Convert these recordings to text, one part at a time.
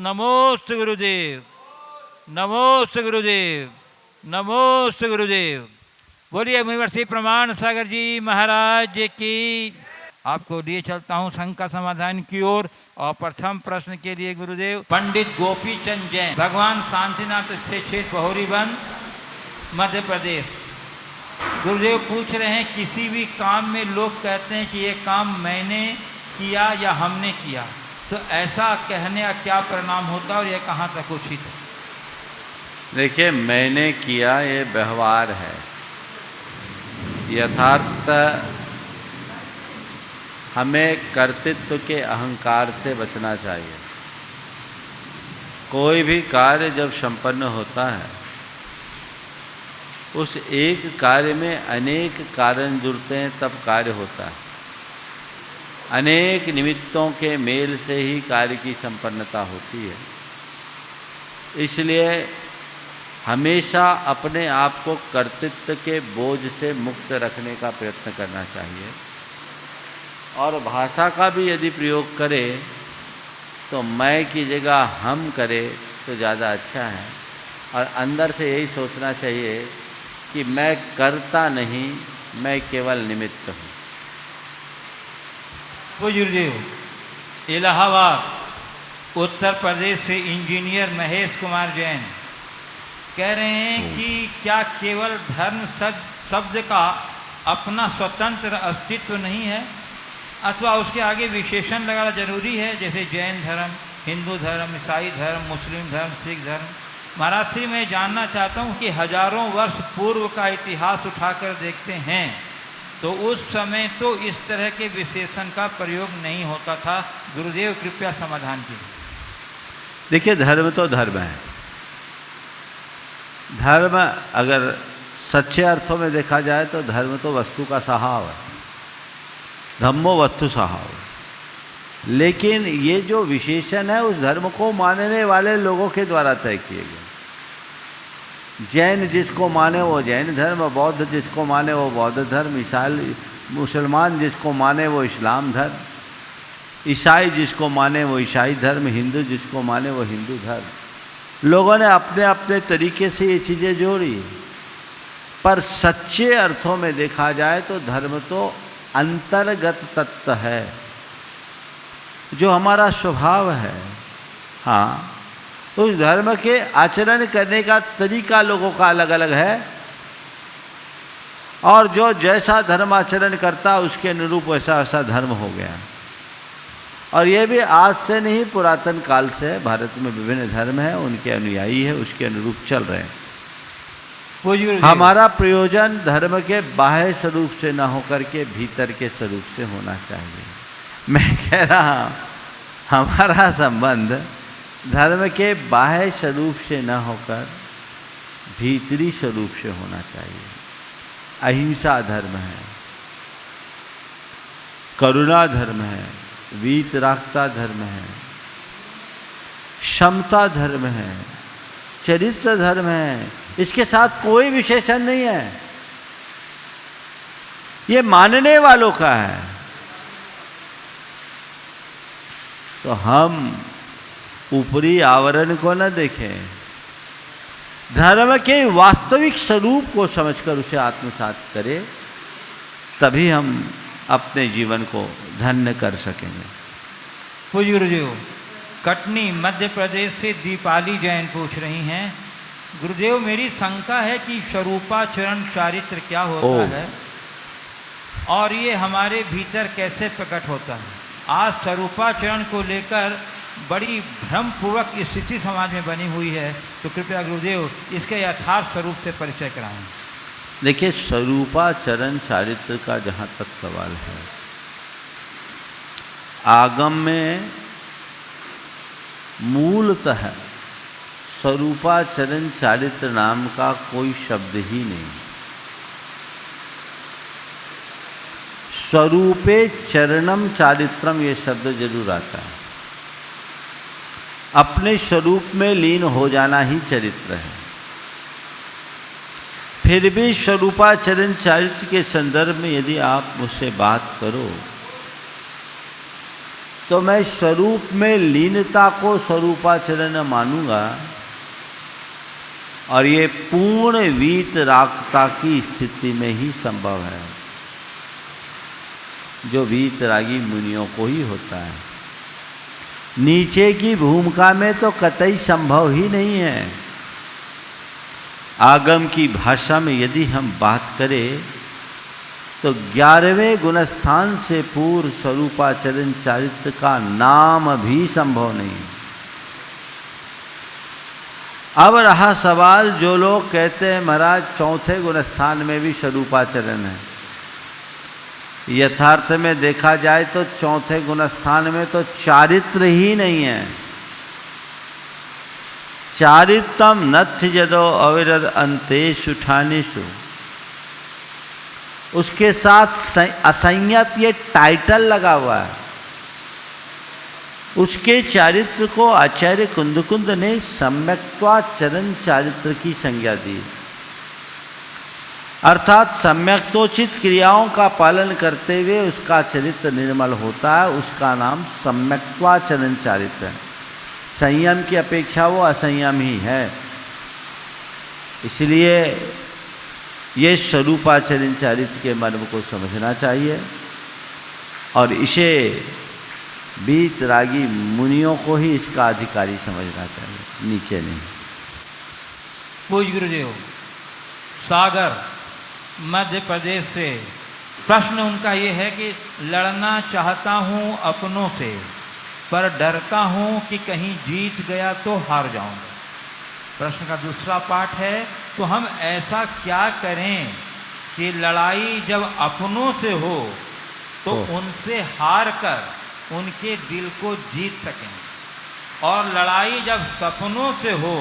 नमोस्तु गुरुदेव, नमोस्तु गुरुदेव, नमोस्तु गुरुदेव। बोलिए मुनिवर श्री प्रमाण सागर जी महाराज की। आपको लिए चलता हूँ शंका समाधान की ओर। और प्रथम प्रश्न के लिए गुरुदेव पंडित गोपीचंद जैन, भगवान शांतिनाथ से क्षेत्र बहोरीबंद, मध्य प्रदेश। गुरुदेव पूछ रहे हैं किसी भी काम में लोग कहते हैं कि ये काम मैंने किया या हमने किया, तो ऐसा कहने का क्या परिणाम होता है और यह कहाँ तक उचित है? देखिए, मैंने किया ये व्यवहार है। यथार्थतः हमें कर्तृत्व के अहंकार से बचना चाहिए। कोई भी कार्य जब संपन्न होता है, उस एक कार्य में अनेक कारण जुड़ते हैं, तब कार्य होता है। अनेक निमित्तों के मेल से ही कार्य की संपन्नता होती है। इसलिए हमेशा अपने आप को कर्तृत्व के बोझ से मुक्त रखने का प्रयत्न करना चाहिए। और भाषा का भी यदि प्रयोग करें तो मैं की जगह हम करें तो ज़्यादा अच्छा है। और अंदर से यही सोचना चाहिए कि मैं करता नहीं, मैं केवल निमित्त हूँ। गुरुदेव इलाहाबाद उत्तर प्रदेश से इंजीनियर महेश कुमार जैन कह रहे हैं कि क्या केवल धर्म शब्द का अपना स्वतंत्र अस्तित्व नहीं है, अथवा उसके आगे विशेषण लगाना जरूरी है, जैसे जैन धर्म, हिंदू धर्म, ईसाई धर्म, मुस्लिम धर्म, सिख धर्म। महाराज श्री, मैं जानना चाहता हूँ कि हजारों वर्ष पूर्व का इतिहास उठाकर देखते हैं तो उस समय तो इस तरह के विशेषण का प्रयोग नहीं होता था। गुरुदेव कृपया समाधान कीजिए। देखिए, धर्म तो धर्म है। धर्म अगर सच्चे अर्थों में देखा जाए तो धर्म तो वस्तु का स्वभाव है। धम्मो वस्तु स्वभाव। लेकिन ये जो विशेषण है उस धर्म को मानने वाले लोगों के द्वारा तय किए गए। जैन जिसको माने वो जैन धर्म, बौद्ध जिसको माने वो बौद्ध धर्म, ईसाई मुसलमान जिसको माने वो इस्लाम धर्म, ईसाई जिसको माने वो ईसाई धर्म, हिंदू जिसको माने वो हिंदू धर्म। लोगों ने अपने अपने तरीके से ये चीज़ें जोड़ी। पर सच्चे अर्थों में देखा जाए तो धर्म तो अंतर्गत तत्व है, जो हमारा स्वभाव है। हाँ, उस धर्म के आचरण करने का तरीका लोगों का अलग अलग है, और जो जैसा धर्म आचरण करता उसके अनुरूप वैसा वैसा धर्म हो गया। और ये भी आज से नहीं, पुरातन काल से भारत में विभिन्न धर्म हैं, उनके अनुयायी है, उसके अनुरूप चल रहे हैं। हमारा प्रयोजन धर्म के बाह्य स्वरूप से न होकर के भीतर के स्वरूप से होना चाहिए। मैं कह रहा हूँ हमारा संबंध धर्म के बाह्य स्वरूप से न होकर भीतरी स्वरूप से होना चाहिए। अहिंसा धर्म है, करुणा धर्म है, वीतरागता धर्म है, क्षमता धर्म है, चरित्र धर्म है। इसके साथ कोई विशेषण नहीं है, ये मानने वालों का है। तो हम ऊपरी आवरण को न देखें, धर्म के वास्तविक स्वरूप को समझकर उसे आत्मसात करें, तभी हम अपने जीवन को धन्य कर सकेंगे। गुरुदेव कटनी मध्य प्रदेश से दीपाली जैन पूछ रही हैं, गुरुदेव मेरी शंका है कि स्वरूपाचरण चारित्र क्या होता है और ये हमारे भीतर कैसे प्रकट होता है। आज स्वरूपाचरण को लेकर बड़ी भ्रमपूर्वक स्थिति समाज में बनी हुई है, तो कृपया गुरुदेव इसके यथार्थ स्वरूप से परिचय कराएं। देखिए, स्वरूपाचरण चारित्र का जहाँ तक सवाल है, आगम में मूलतः स्वरूपाचरण चारित्र नाम का कोई शब्द ही नहीं। स्वरूपे चरणम चारित्रम ये शब्द जरूर आता है। अपने स्वरूप में लीन हो जाना ही चरित्र है। फिर भी स्वरूपाचरण चारित्र के संदर्भ में यदि आप मुझसे बात करो तो मैं स्वरूप में लीनता को स्वरूपाचरण मानूंगा, और ये पूर्ण वीतरागता की स्थिति में ही संभव है, जो वीतरागी मुनियों को ही होता है। नीचे की भूमिका में तो कतई संभव ही नहीं है। आगम की भाषा में यदि हम बात करें तो 11वें गुणस्थान से पूर्व स्वरूपाचरण चारित्र का नाम भी संभव नहीं। अब रहा सवाल, जो लोग कहते हैं महाराज चौथे गुणस्थान में भी स्वरूपाचरण है। यथार्थ में देखा जाए तो चौथे गुणस्थान में तो चारित्र ही नहीं है। चारित्रम नथ यदो अविरद अंतेषु ठानेषु, उसके साथ असंयत ये टाइटल लगा हुआ है। उसके चारित्र को आचार्य कुंदकुंद ने सम्यक्त्वाचरण चारित्र की संज्ञा दी, अर्थात सम्यक्तोचित क्रियाओं का पालन करते हुए उसका चरित्र निर्मल होता है, उसका नाम सम्यक्त्वाचरण चारित्र है। संयम की अपेक्षा वो असंयम ही है, इसलिए ये स्वरूपाचरण चारित्र के मर्म को समझना चाहिए, और इसे वीतरागी मुनियों को ही इसका अधिकारी समझना चाहिए, नीचे नहीं। पूज्य गुरुदेव, सागर मध्य प्रदेश से प्रश्न उनका ये है कि लड़ना चाहता हूँ अपनों से, पर डरता हूँ कि कहीं जीत गया तो हार जाऊंगा। प्रश्न का दूसरा पार्ट है, तो हम ऐसा क्या करें कि लड़ाई जब अपनों से हो तो उनसे हार कर उनके दिल को जीत सकें, और लड़ाई जब सपनों से हो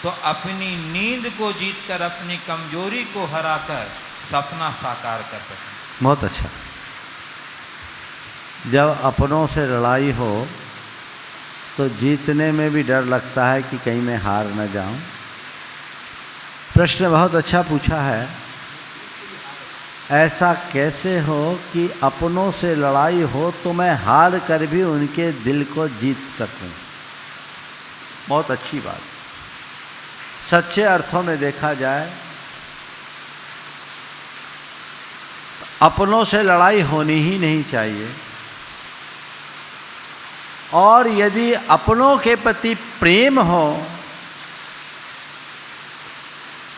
तो अपनी नींद को जीतकर अपनी कमजोरी को हराकर सपना साकार कर सकें। बहुत अच्छा। जब अपनों से लड़ाई हो तो जीतने में भी डर लगता है कि कहीं मैं हार न जाऊं। प्रश्न बहुत अच्छा पूछा है। ऐसा कैसे हो कि अपनों से लड़ाई हो तो मैं हार कर भी उनके दिल को जीत सकूं? बहुत अच्छी बात। सच्चे अर्थों में देखा जाए तो अपनों से लड़ाई होनी ही नहीं चाहिए, और यदि अपनों के प्रति प्रेम हो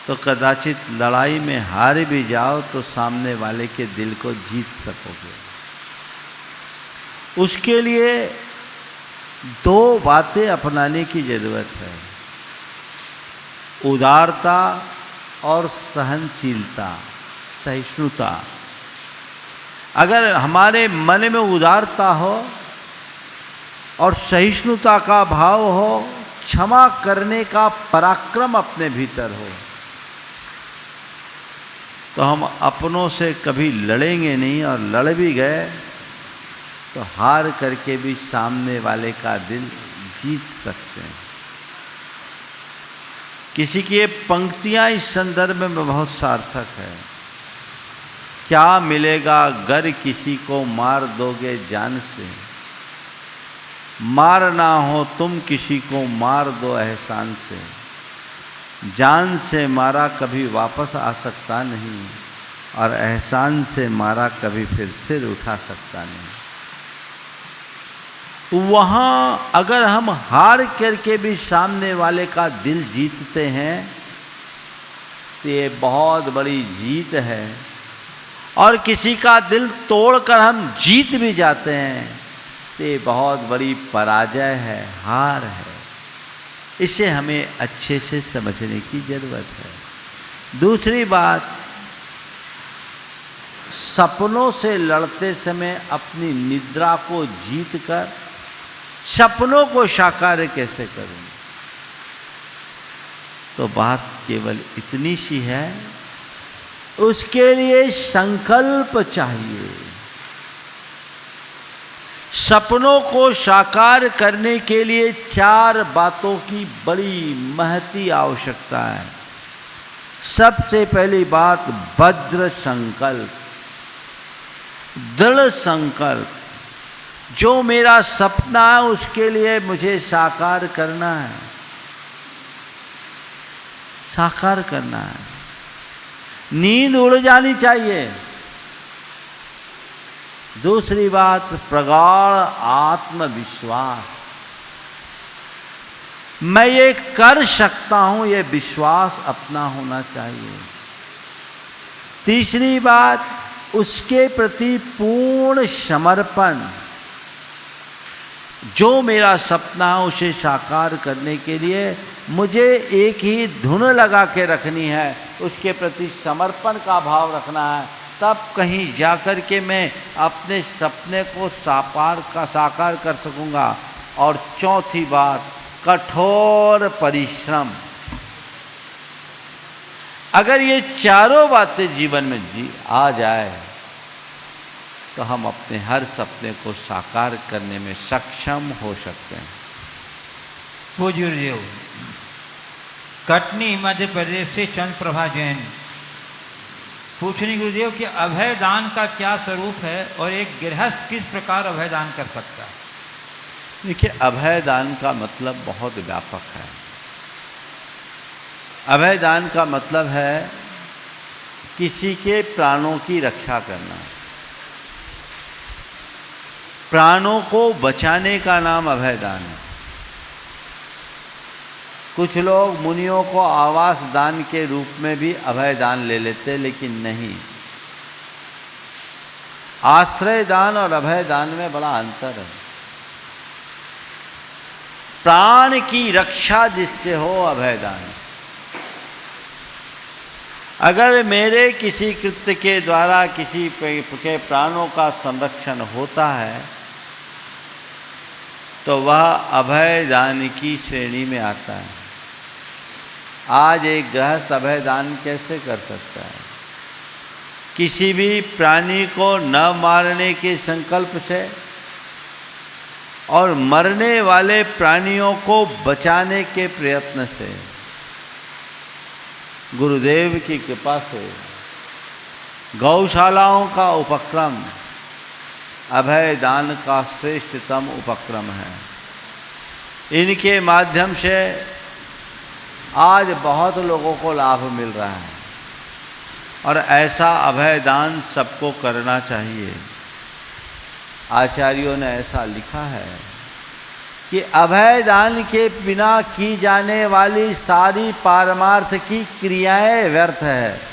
तो कदाचित लड़ाई में हार भी जाओ तो सामने वाले के दिल को जीत सकोगे। उसके लिए दो बातें अपनाने की जरूरत है, उदारता और सहनशीलता, सहिष्णुता। अगर हमारे मन में उदारता हो और सहिष्णुता का भाव हो, क्षमा करने का पराक्रम अपने भीतर हो, तो हम अपनों से कभी लड़ेंगे नहीं, और लड़ भी गए तो हार करके भी सामने वाले का दिल जीत सकते हैं। किसी की ये पंक्तियां इस संदर्भ में बहुत सार्थक है। क्या मिलेगा गर किसी को मार दोगे जान से, मार ना हो तुम किसी को मार दो एहसान से, जान से मारा कभी वापस आ सकता नहीं, और एहसान से मारा कभी फिर सिर उठा सकता नहीं। वहाँ अगर हम हार करके भी सामने वाले का दिल जीतते हैं तो ये बहुत बड़ी जीत है, और किसी का दिल तोड़कर हम जीत भी जाते हैं तो ये बहुत बड़ी पराजय है, हार है। इसे हमें अच्छे से समझने की जरूरत है। दूसरी बात, सपनों से लड़ते समय अपनी निद्रा को जीतकर सपनों को साकार कैसे करूं? तो बात केवल इतनी सी है, उसके लिए संकल्प चाहिए। सपनों को साकार करने के लिए 4 बातों की बड़ी महती आवश्यकता है। सबसे पहली बात, भद्र संकल्प, दृढ़ संकल्प। जो मेरा सपना है उसके लिए मुझे साकार करना है, साकार करना है। नींद उड़ जानी चाहिए। दूसरी बात, प्रगाढ़ आत्मविश्वास, मैं ये कर सकता हूं, ये विश्वास अपना होना चाहिए। तीसरी बात, उसके प्रति पूर्ण समर्पण। जो मेरा सपना है उसे साकार करने के लिए मुझे एक ही धुन लगा के रखनी है, उसके प्रति समर्पण का भाव रखना है, तब कहीं जाकर के मैं अपने सपने को साकार कर सकूंगा। और चौथी बात, कठोर परिश्रम। अगर ये चारों बातें जीवन में आ जाए तो हम अपने हर सपने को साकार करने में सक्षम हो सकते हैं। पूज्य गुरुदेव, कटनी मध्य प्रदेश से चंद्र प्रभा जैन पूछने गुरुदेव कि अभय दान का क्या स्वरूप है और एक गृहस्थ किस प्रकार अभय दान कर सकता है? देखिए, अभय दान का मतलब बहुत व्यापक है। अभय दान का मतलब है किसी के प्राणों की रक्षा करना। प्राणों को बचाने का नाम अभय दान है। कुछ लोग मुनियों को आवास दान के रूप में भी अभय दान ले लेते, लेकिन नहीं। आश्रय दान और अभय दान में बड़ा अंतर है। प्राण की रक्षा जिससे हो, अभय दान। अगर मेरे किसी कृत्य के द्वारा किसी के प्राणों का संरक्षण होता है तो वह अभय दान की श्रेणी में आता है। आज एक गृहस्थ अभय दान कैसे कर सकता है? किसी भी प्राणी को न मारने के संकल्प से और मरने वाले प्राणियों को बचाने के प्रयत्न से। गुरुदेव की कृपा से गौशालाओं का उपक्रम अभय दान का श्रेष्ठतम उपक्रम है। इनके माध्यम से आज बहुत लोगों को लाभ मिल रहा है और ऐसा अभय दान सबको करना चाहिए। आचार्यों ने ऐसा लिखा है कि अभय दान के बिना की जाने वाली सारी पारमार्थ की क्रियाएं व्यर्थ है।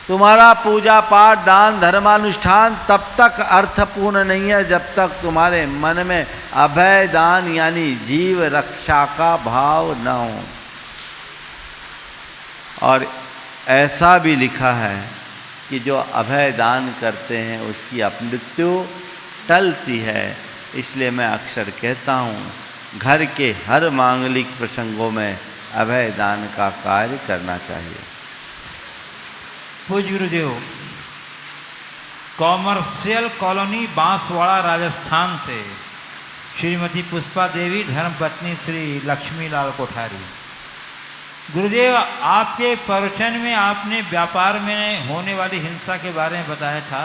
तुम्हारा पूजा पाठ, दान, धर्मानुष्ठान तब तक अर्थपूर्ण नहीं है जब तक तुम्हारे मन में अभय दान यानी जीव रक्षा का भाव न हो। और ऐसा भी लिखा है कि जो अभय दान करते हैं उसकी अपमृत्यु टलती है। इसलिए मैं अक्सर कहता हूँ, घर के हर मांगलिक प्रसंगों में अभय दान का कार्य करना चाहिए। पूज्य गुरुदेव, कॉमर्शियल कॉलोनी बांसवाड़ा राजस्थान से श्रीमती पुष्पा देवी, धर्मपत्नी श्री लक्ष्मी लाल कोठारी। गुरुदेव, आपके प्रवचन में आपने व्यापार में होने वाली हिंसा के बारे में बताया था,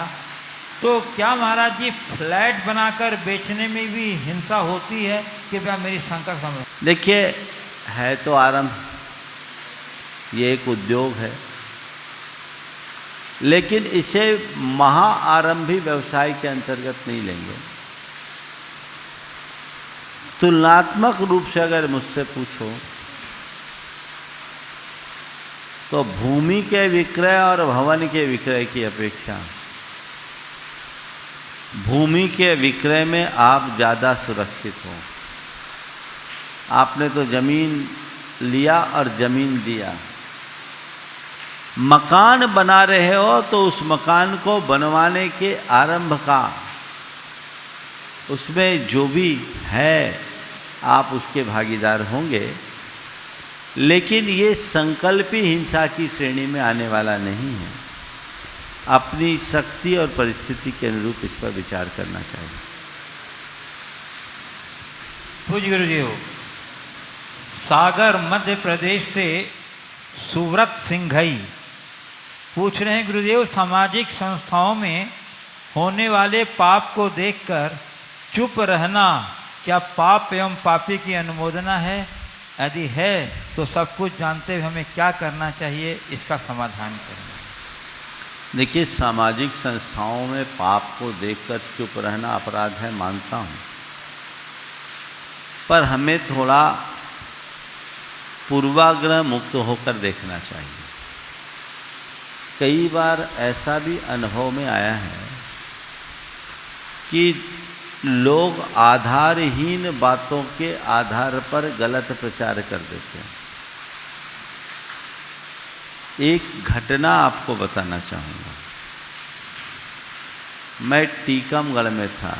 तो क्या महाराज जी फ्लैट बनाकर बेचने में भी हिंसा होती है? कृपया मेरी शंका समझ। देखिए, है तो आरंभ, ये एक उद्योग है, लेकिन इसे महाआरंभी व्यवसाय के अंतर्गत नहीं लेंगे। तुलनात्मक रूप से अगर मुझसे पूछो तो भूमि के विक्रय और भवन के विक्रय की अपेक्षा भूमि के विक्रय में आप ज़्यादा सुरक्षित हो। आपने तो जमीन लिया और जमीन दिया। मकान बना रहे हो तो उस मकान को बनवाने के आरंभ का उसमें जो भी है आप उसके भागीदार होंगे, लेकिन ये संकल्पी हिंसा की श्रेणी में आने वाला नहीं है। अपनी शक्ति और परिस्थिति के अनुरूप इस पर विचार करना चाहिए। पूज्य गुरुदेव, सागर मध्य प्रदेश से सुव्रत सिंघई पूछ रहे हैं, गुरुदेव, सामाजिक संस्थाओं में होने वाले पाप को देखकर चुप रहना क्या पाप एवं पापी की अनुमोदना है? यदि है तो सब कुछ जानते हुए हमें क्या करना चाहिए, इसका समाधान करें। देखिए, सामाजिक संस्थाओं में पाप को देखकर चुप रहना अपराध है, मानता हूँ, पर हमें थोड़ा पूर्वाग्रह मुक्त होकर देखना चाहिए। कई बार ऐसा भी अनुभव में आया है कि लोग आधारहीन बातों के आधार पर गलत प्रचार कर देते हैं। एक घटना आपको बताना चाहूँगा। मैं टीकमगढ़ में था।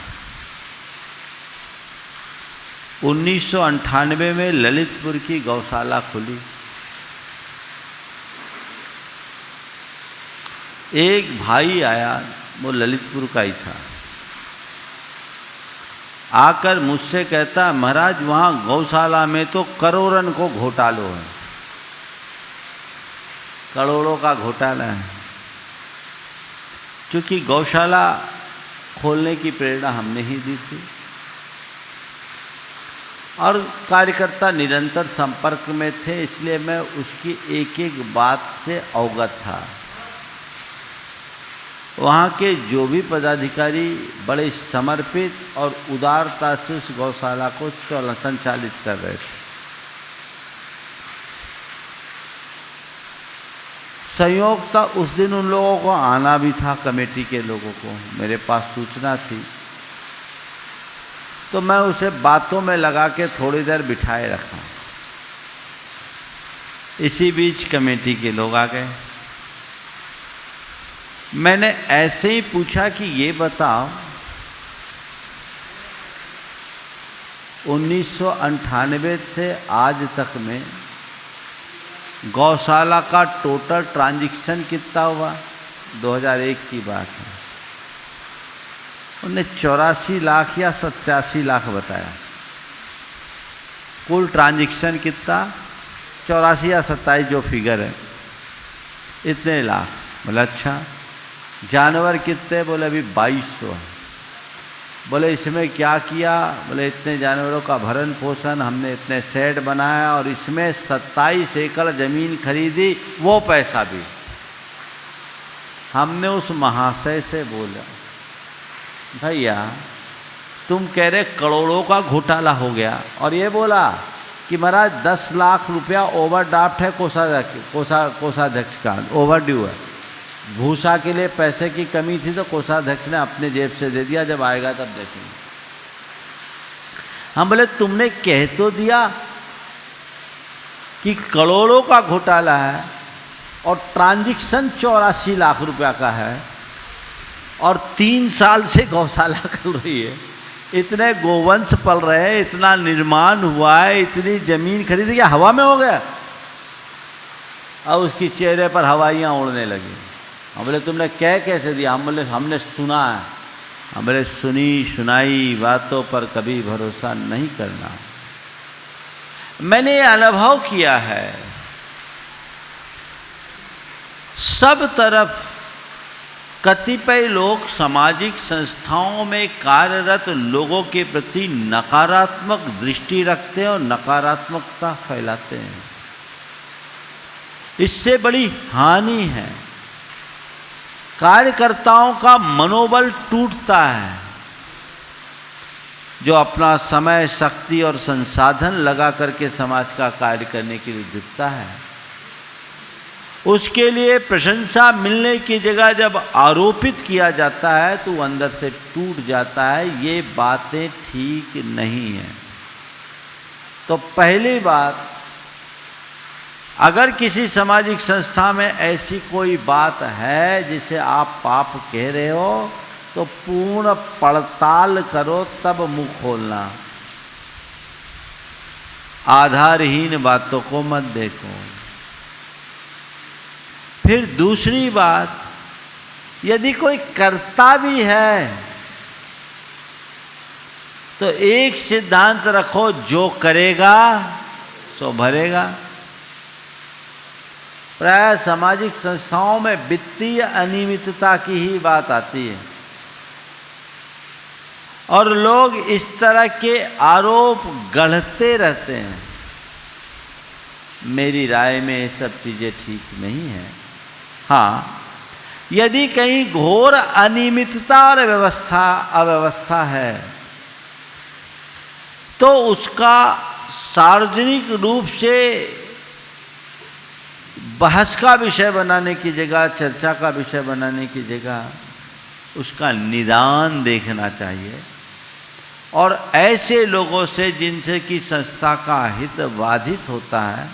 1998 में ललितपुर की गौशाला खुली। एक भाई आया, वो ललितपुर का ही था, आकर मुझसे कहता, महाराज वहाँ गौशाला में तो करोड़ों को घोटालो है, करोड़ों का घोटाला है। क्योंकि गौशाला खोलने की प्रेरणा हमने ही दी थी और कार्यकर्ता निरंतर संपर्क में थे, इसलिए मैं उसकी एक एक बात से अवगत था। वहाँ के जो भी पदाधिकारी बड़े समर्पित और उदारता से उस गौशाला को संचालित कर रहे थे। संयोग था उस दिन उन लोगों को आना भी था, कमेटी के लोगों को मेरे पास सूचना थी, तो मैं उसे बातों में लगा के थोड़ी देर बिठाए रखा। इसी बीच कमेटी के लोग आ गए। मैंने ऐसे ही पूछा कि ये बताओ, 1998 से आज तक में गौशाला का टोटल ट्रांजैक्शन कितना हुआ? 2001 की बात है। उन्हें 84 लाख या 87 लाख बताया। कुल ट्रांजैक्शन कितना? 84 या 27 जो फिगर है, इतने लाख। बोला अच्छा। जानवर कितने? बोले अभी 2200 है। बोले इसमें क्या किया? बोले इतने जानवरों का भरण पोषण, हमने इतने शेड बनाया और इसमें 27 एकड़ ज़मीन खरीदी, वो पैसा भी। हमने उस महाशय से बोला, भैया तुम कह रहे करोड़ों का घोटाला हो गया, और ये बोला कि महाराज 10 लाख रुपया ओवरड्राफ्ट है कोषाध्यक्ष का, ओवरड्यू है। भूसा के लिए पैसे की कमी थी तो कोषाध्यक्ष ने अपने जेब से दे दिया, जब आएगा तब देखेंगे। हम बोले तुमने कह तो दिया कि करोड़ों का घोटाला है और ट्रांजैक्शन 84 लाख रुपया का है और 3 साल से गौशाला चल रही है, इतने गोवंश पल रहे हैं, इतना निर्माण हुआ है, इतनी जमीन खरीदी, क्या हवा में हो गया? अब उसकी चेहरे पर हवाइयाँ उड़ने लगी। हम बोले तुमने कह कैसे दिया? हम बोले हमने सुना है। हम बोले सुनी सुनाई बातों पर कभी भरोसा नहीं करना। मैंने अनुभव किया है, सब तरफ कतिपय लोग सामाजिक संस्थाओं में कार्यरत लोगों के प्रति नकारात्मक दृष्टि रखते हैं और नकारात्मकता फैलाते हैं। इससे बड़ी हानि है। कार्यकर्ताओं का मनोबल टूटता है, जो अपना समय, शक्ति और संसाधन लगा करके समाज का कार्य करने के लिए जुटता है। उसके लिए प्रशंसा मिलने की जगह जब आरोपित किया जाता है तो अंदर से टूट जाता है। ये बातें ठीक नहीं हैं। तो पहली बात, अगर किसी सामाजिक संस्था में ऐसी कोई बात है जिसे आप पाप कह रहे हो, तो पूर्ण पड़ताल करो, तब मुंह खोलना। आधारहीन बातों को मत देखो। फिर दूसरी बात, यदि कोई करता भी है तो एक सिद्धांत रखो, जो करेगा सो भरेगा। प्राय सामाजिक संस्थाओं में वित्तीय अनियमितता की ही बात आती है। और लोग इस तरह के आरोप गढ़ते रहते हैं। मेरी राय में ये सब चीज़ें ठीक नहीं है। हाँ, यदि कहीं घोर अनियमितता और अव्यवस्था है तो उसका सार्वजनिक रूप से बहस का विषय बनाने की जगह, चर्चा का विषय बनाने की जगह उसका निदान देखना चाहिए और ऐसे लोगों से जिनसे कि संस्था का हित बाधित होता है,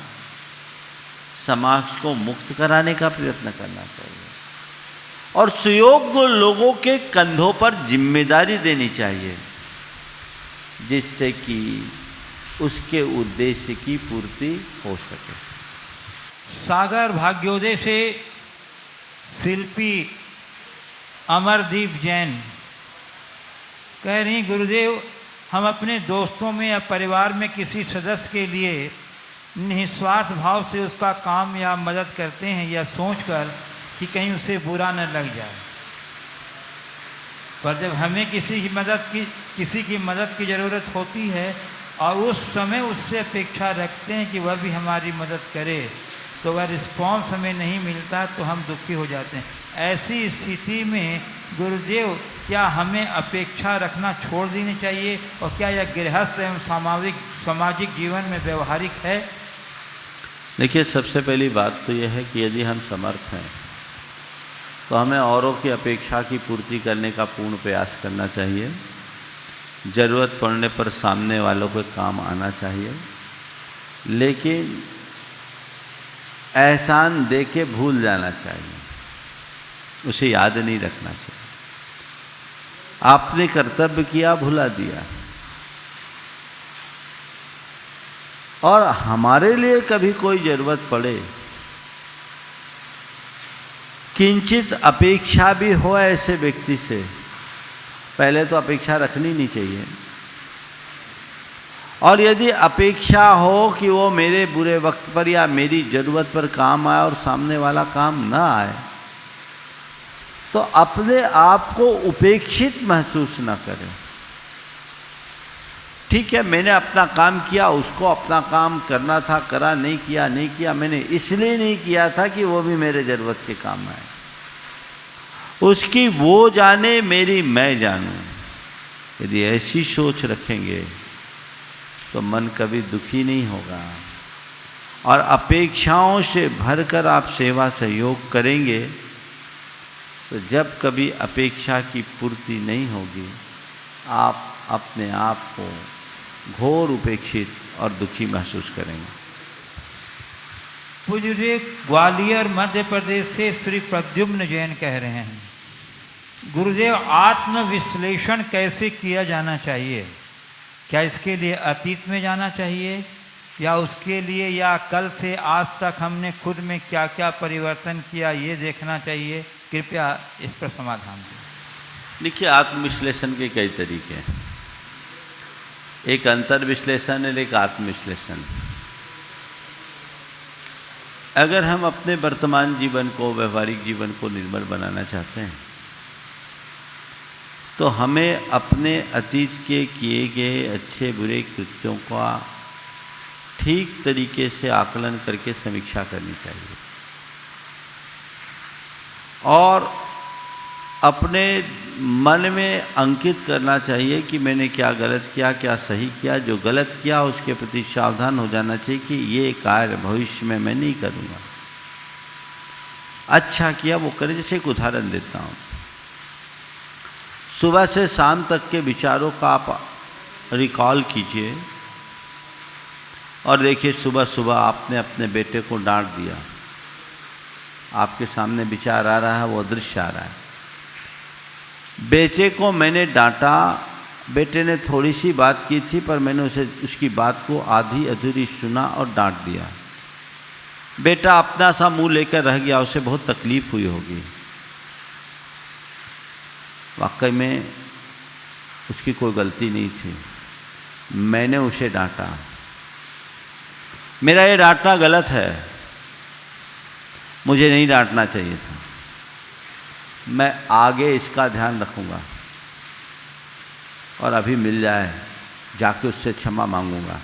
समाज को मुक्त कराने का प्रयत्न करना चाहिए और सुयोग्य लोगों के कंधों पर जिम्मेदारी देनी चाहिए, जिससे कि उसके उद्देश्य की पूर्ति हो सके। सागर भाग्योदय से शिल्पी अमरदीप जैन कह रही, गुरुदेव हम अपने दोस्तों में या परिवार में किसी सदस्य के लिए निस्वार्थ भाव से उसका काम या मदद करते हैं या सोचकर कि कहीं उसे बुरा न लग जाए, पर जब हमें किसी की मदद की ज़रूरत होती है और उस समय उससे अपेक्षा रखते हैं कि वह भी हमारी मदद करे, तो वह रिस्पॉन्स हमें नहीं मिलता तो हम दुखी हो जाते हैं। ऐसी स्थिति में गुरुदेव क्या हमें अपेक्षा रखना छोड़ देनी चाहिए और क्या यह गृहस्थ एवं सामाजिक जीवन में व्यवहारिक है? देखिए, सबसे पहली बात तो यह है कि यदि हम समर्थ हैं तो हमें औरों की अपेक्षा की पूर्ति करने का पूर्ण प्रयास करना चाहिए। ज़रूरत पड़ने पर सामने वालों के काम आना चाहिए, लेकिन एहसान दे के भूल जाना चाहिए, उसे याद नहीं रखना चाहिए। आपने कर्तव्य किया, भुला दिया, और हमारे लिए कभी कोई ज़रूरत पड़े, किंचित अपेक्षा भी हो ऐसे व्यक्ति से, पहले तो अपेक्षा रखनी नहीं चाहिए। और यदि अपेक्षा हो कि वो मेरे बुरे वक्त पर या मेरी ज़रूरत पर काम आए और सामने वाला काम ना आए, तो अपने आप को उपेक्षित महसूस ना करें। ठीक है, मैंने अपना काम किया, उसको अपना काम करना था, करा, नहीं किया, मैंने इसलिए नहीं किया था कि वो भी मेरे ज़रूरत के काम आए। उसकी वो जाने, मेरी मैं जानूं। यदि ऐसी सोच रखेंगे तो मन कभी दुखी नहीं होगा और अपेक्षाओं से भरकर आप सेवा सहयोग करेंगे तो जब कभी अपेक्षा की पूर्ति नहीं होगी, आप अपने आप को घोर उपेक्षित और दुखी महसूस करेंगे। पूज्य ग्वालियर मध्य प्रदेश से श्री प्रद्युम्न जैन कह रहे हैं, गुरुदेव आत्मविश्लेषण कैसे किया जाना चाहिए? क्या इसके लिए अतीत में जाना चाहिए या उसके लिए या कल से आज तक हमने खुद में क्या क्या परिवर्तन किया ये देखना चाहिए? कृपया इस पर समाधान दें। देखिए, आत्मविश्लेषण के कई तरीके हैं। एक अंतर्विश्लेषण है, एक आत्मविश्लेषण। अगर हम अपने वर्तमान जीवन को, व्यवहारिक जीवन को निर्मल बनाना चाहते हैं तो हमें अपने अतीत के किए गए अच्छे बुरे कृत्यों का ठीक तरीके से आकलन करके समीक्षा करनी चाहिए और अपने मन में अंकित करना चाहिए कि मैंने क्या गलत किया, क्या सही किया। जो गलत किया उसके प्रति सावधान हो जाना चाहिए कि ये कार्य भविष्य में मैं नहीं करूँगा। अच्छा किया वो करें। जैसे एक उदाहरण देता हूँ, सुबह से शाम तक के विचारों का आप रिकॉल कीजिए और देखिए, सुबह सुबह आपने अपने बेटे को डांट दिया, आपके सामने विचार आ रहा है, वो दृश्य आ रहा है। बेटे को मैंने डांटा, बेटे ने थोड़ी सी बात की थी पर मैंने उसकी बात को आधी अधूरी सुना और डांट दिया। बेटा अपना सा मुंह लेकर रह गया, उसे बहुत तकलीफ हुई होगी। वाकई में उसकी कोई गलती नहीं थी, मैंने उसे डांटा। मेरा ये डांटना गलत है, मुझे नहीं डांटना चाहिए था। मैं आगे इसका ध्यान रखूंगा और अभी मिल जाए, जाके उससे क्षमा मांगूंगा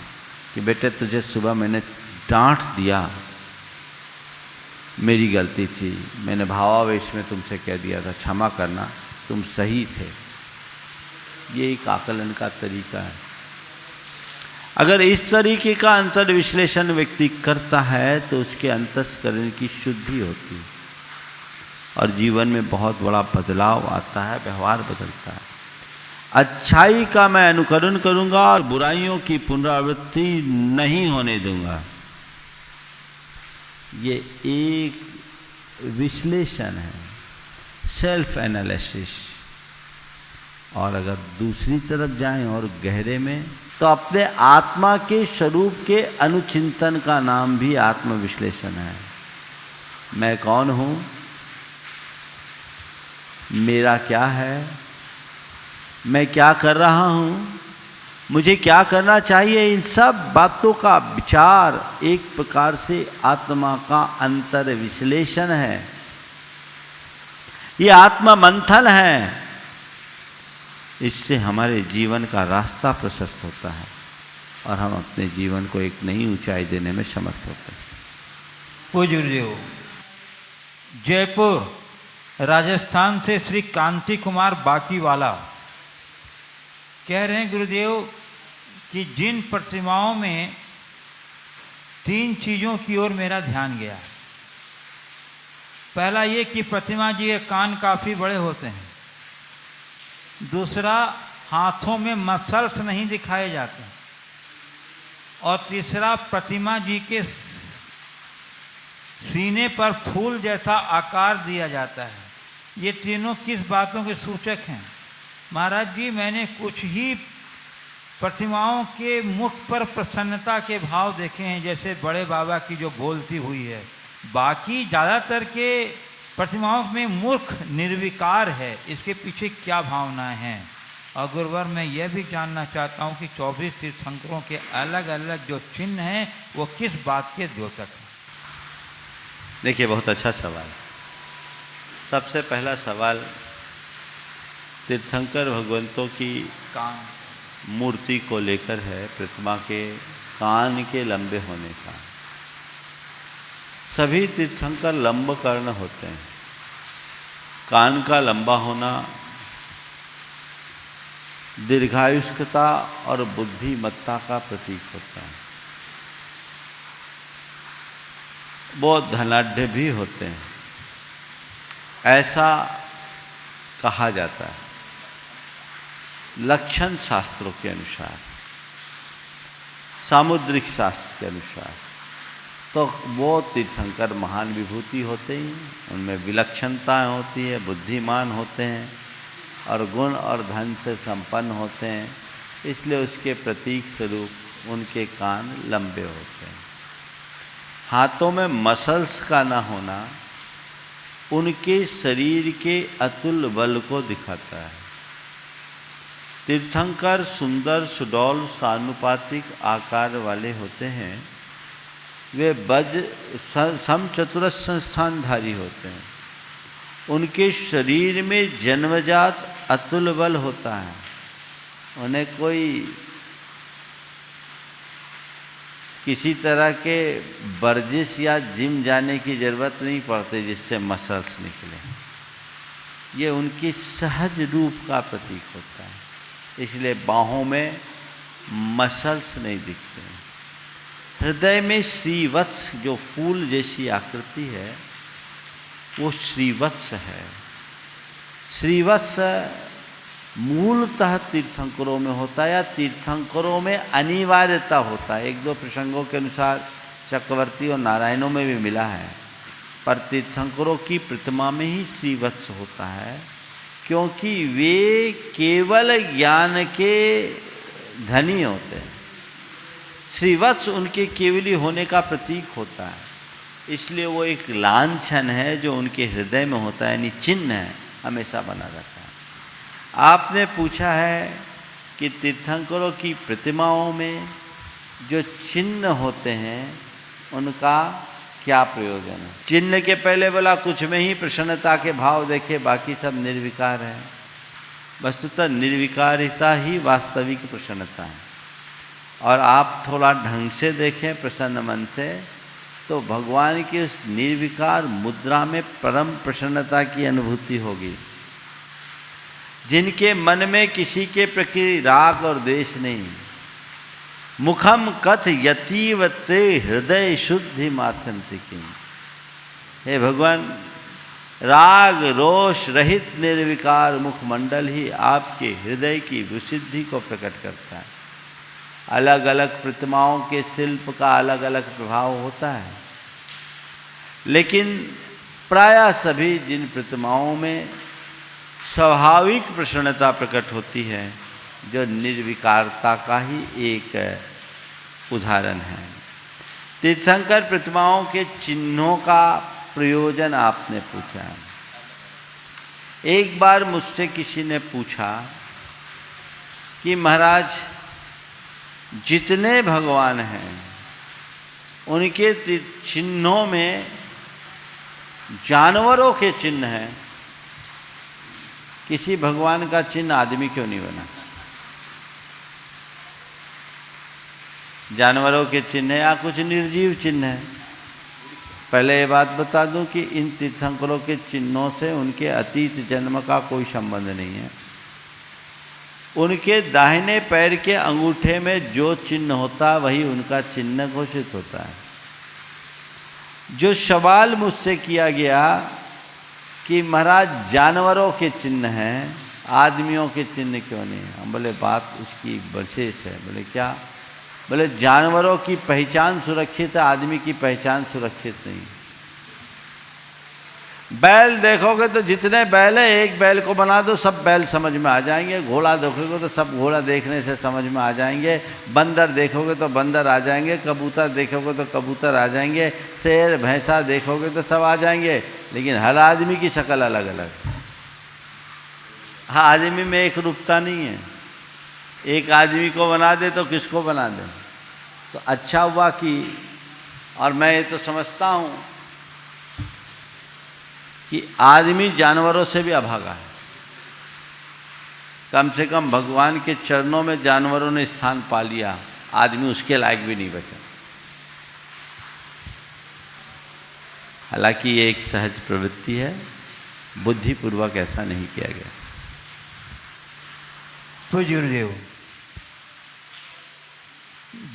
कि बेटे तुझे सुबह मैंने डांट दिया, मेरी गलती थी, मैंने भावावेश में तुमसे कह दिया था, क्षमा करना, तुम सही थे। ये एक आकलन का तरीका है। अगर इस तरीके का अंतर विश्लेषण व्यक्ति करता है तो उसके अंतस्करण की शुद्धि होती है और जीवन में बहुत बड़ा बदलाव आता है, व्यवहार बदलता है। अच्छाई का मैं अनुकरण करूंगा और बुराइयों की पुनरावृत्ति नहीं होने दूंगा। ये एक विश्लेषण है, सेल्फ एनालिसिस। और अगर दूसरी तरफ जाएं और गहरे में, तो अपने आत्मा के स्वरूप के अनुचिंतन का नाम भी आत्मविश्लेषण है। मैं कौन हूँ, मेरा क्या है, मैं क्या कर रहा हूँ, मुझे क्या करना चाहिए, इन सब बातों का विचार एक प्रकार से आत्मा का अंतर विश्लेषण है। ये आत्मा मंथन है। इससे हमारे जीवन का रास्ता प्रशस्त होता है और हम अपने जीवन को एक नई ऊंचाई देने में समर्थ होते हैं। पूज्य गुरुदेव, जयपुर राजस्थान से श्री कांति कुमार बाकीवाला कह रहे हैं गुरुदेव कि जिन प्रतिमाओं में 3 चीज़ों की ओर मेरा ध्यान गया। पहला ये कि प्रतिमा जी के कान काफ़ी बड़े होते हैं। दूसरा, हाथों में मसल्स नहीं दिखाए जाते। और तीसरा, प्रतिमा जी के सीने पर फूल जैसा आकार दिया जाता है। ये तीनों किस बातों के सूचक हैं? महाराज जी, मैंने कुछ ही प्रतिमाओं के मुख पर प्रसन्नता के भाव देखे हैं, जैसे बड़े बाबा की जो बोलती हुई है। बाकी ज़्यादातर के प्रतिमाओं में मुख निर्विकार है। इसके पीछे क्या भावनाएं हैं? और गुरुवर, मैं यह भी जानना चाहता हूं कि 24 तीर्थंकरों के अलग अलग जो चिन्ह हैं वो किस बात के द्योतक हैं? देखिए, बहुत अच्छा सवाल। सबसे पहला सवाल तीर्थंकर भगवंतों की कान मूर्ति को लेकर है, प्रतिमा के कान के लंबे होने का। सभी तीर्थंकर लंब कर्ण होते हैं। कान का लंबा होना दीर्घायुष्कता और बुद्धिमत्ता का प्रतीक होता है। वो धनाढ़ भी होते हैं, ऐसा कहा जाता है लक्षण शास्त्रों के अनुसार, सामुद्रिक शास्त्र के अनुसार। तो वो तीर्थंकर महान विभूति होते हैं, उनमें विलक्षणताएँ होती है, बुद्धिमान होते हैं और गुण और धन से संपन्न होते हैं। इसलिए उसके प्रतीक स्वरूप उनके कान लंबे होते हैं। हाथों में मसल्स का ना होना उनके शरीर के अतुल बल को दिखाता है। तीर्थंकर सुंदर, सुडौल, सानुपातिक आकार वाले होते हैं। वे समचतुरस्र संस्थानधारी होते हैं। उनके शरीर में जन्मजात अतुल बल होता है। उन्हें कोई किसी तरह के वर्जिश या जिम जाने की ज़रूरत नहीं पड़ती जिससे मसल्स निकले। ये उनकी सहज रूप का प्रतीक होता है। इसलिए बाहों में मसल्स नहीं दिखते हैं। हृदय में श्रीवत्स जो फूल जैसी आकृति है वो श्रीवत्स है। श्रीवत्स मूलतः तीर्थंकरों में होता है या तीर्थंकरों में अनिवार्यता होता है। 1-2 प्रसंगों के अनुसार चक्रवर्ती और नारायणों में भी मिला है, पर तीर्थंकरों की प्रतिमा में ही श्रीवत्स होता है, क्योंकि वे केवल ज्ञान के धनी होते हैं। श्रीवत्स उनके केवली होने का प्रतीक होता है। इसलिए वो एक लांछन है जो उनके हृदय में होता है, यानी चिन्ह है, हमेशा बना रहता है। आपने पूछा है कि तीर्थंकरों की प्रतिमाओं में जो चिन्ह होते हैं उनका क्या प्रयोजन है? चिन्ह के पहले बोला कुछ में ही प्रसन्नता के भाव देखे, बाकी सब निर्विकार है। वस्तुतः निर्विकारिता ही वास्तविक प्रसन्नता है। और आप थोड़ा ढंग से देखें प्रसन्न मन से, तो भगवान की उस निर्विकार मुद्रा में परम प्रसन्नता की अनुभूति होगी। जिनके मन में किसी के प्रति राग और द्वेष नहीं, मुखम कथ यतीवते हृदय शुद्धि माथंति किम। हे भगवान, राग रोष रहित निर्विकार मुखमंडल ही आपके हृदय की विशुद्धि को प्रकट करता है। अलग अलग प्रतिमाओं के शिल्प का अलग अलग प्रभाव होता है, लेकिन प्रायः सभी जिन प्रतिमाओं में स्वाभाविक प्रसन्नता प्रकट होती है, जो निर्विकारता का ही एक उदाहरण है। तीर्थंकर प्रतिमाओं के चिन्हों का प्रयोजन आपने पूछा। एक बार मुझसे किसी ने पूछा कि महाराज, जितने भगवान हैं उनके चिन्हों में जानवरों के चिन्ह हैं, किसी भगवान का चिन्ह आदमी क्यों नहीं बना? जानवरों के चिन्ह है या कुछ निर्जीव चिन्ह है? पहले ये बात बता दूं कि इन तीर्थंकरों के चिन्हों से उनके अतीत जन्म का कोई संबंध नहीं है। उनके दाहिने पैर के अंगूठे में जो चिन्ह होता है वही उनका चिन्ह घोषित होता है। जो सवाल मुझसे किया गया कि महाराज जानवरों के चिन्ह हैं, आदमियों के चिन्ह क्यों नहीं है, हम बोले बात उसकी विशेष है। बोले क्या? बोले जानवरों की पहचान सुरक्षित है, आदमी की पहचान सुरक्षित नहीं। बैल देखोगे तो जितने बैल है, एक बैल को बना दो सब बैल समझ में आ जाएंगे। घोड़ा देखोगे तो सब घोड़ा देखने से समझ में आ जाएंगे। बंदर देखोगे तो बंदर आ जाएंगे। कबूतर देखोगे तो कबूतर आ जाएंगे। शेर भैंसा देखोगे तो सब आ जाएंगे। लेकिन हर आदमी की शक्ल अलग अलग। हाँ, आदमी में एक रूपता नहीं है। एक आदमी को बना दे तो किसको बना दे? तो अच्छा हुआ कि, और मैं ये तो समझता हूँ कि आदमी जानवरों से भी अभागा है। कम से कम भगवान के चरणों में जानवरों ने स्थान पा लिया, आदमी उसके लायक भी नहीं बचा। हालांकि ये एक सहज प्रवृत्ति है, बुद्धिपूर्वक ऐसा नहीं किया गया। पूज्य गुरुदेव,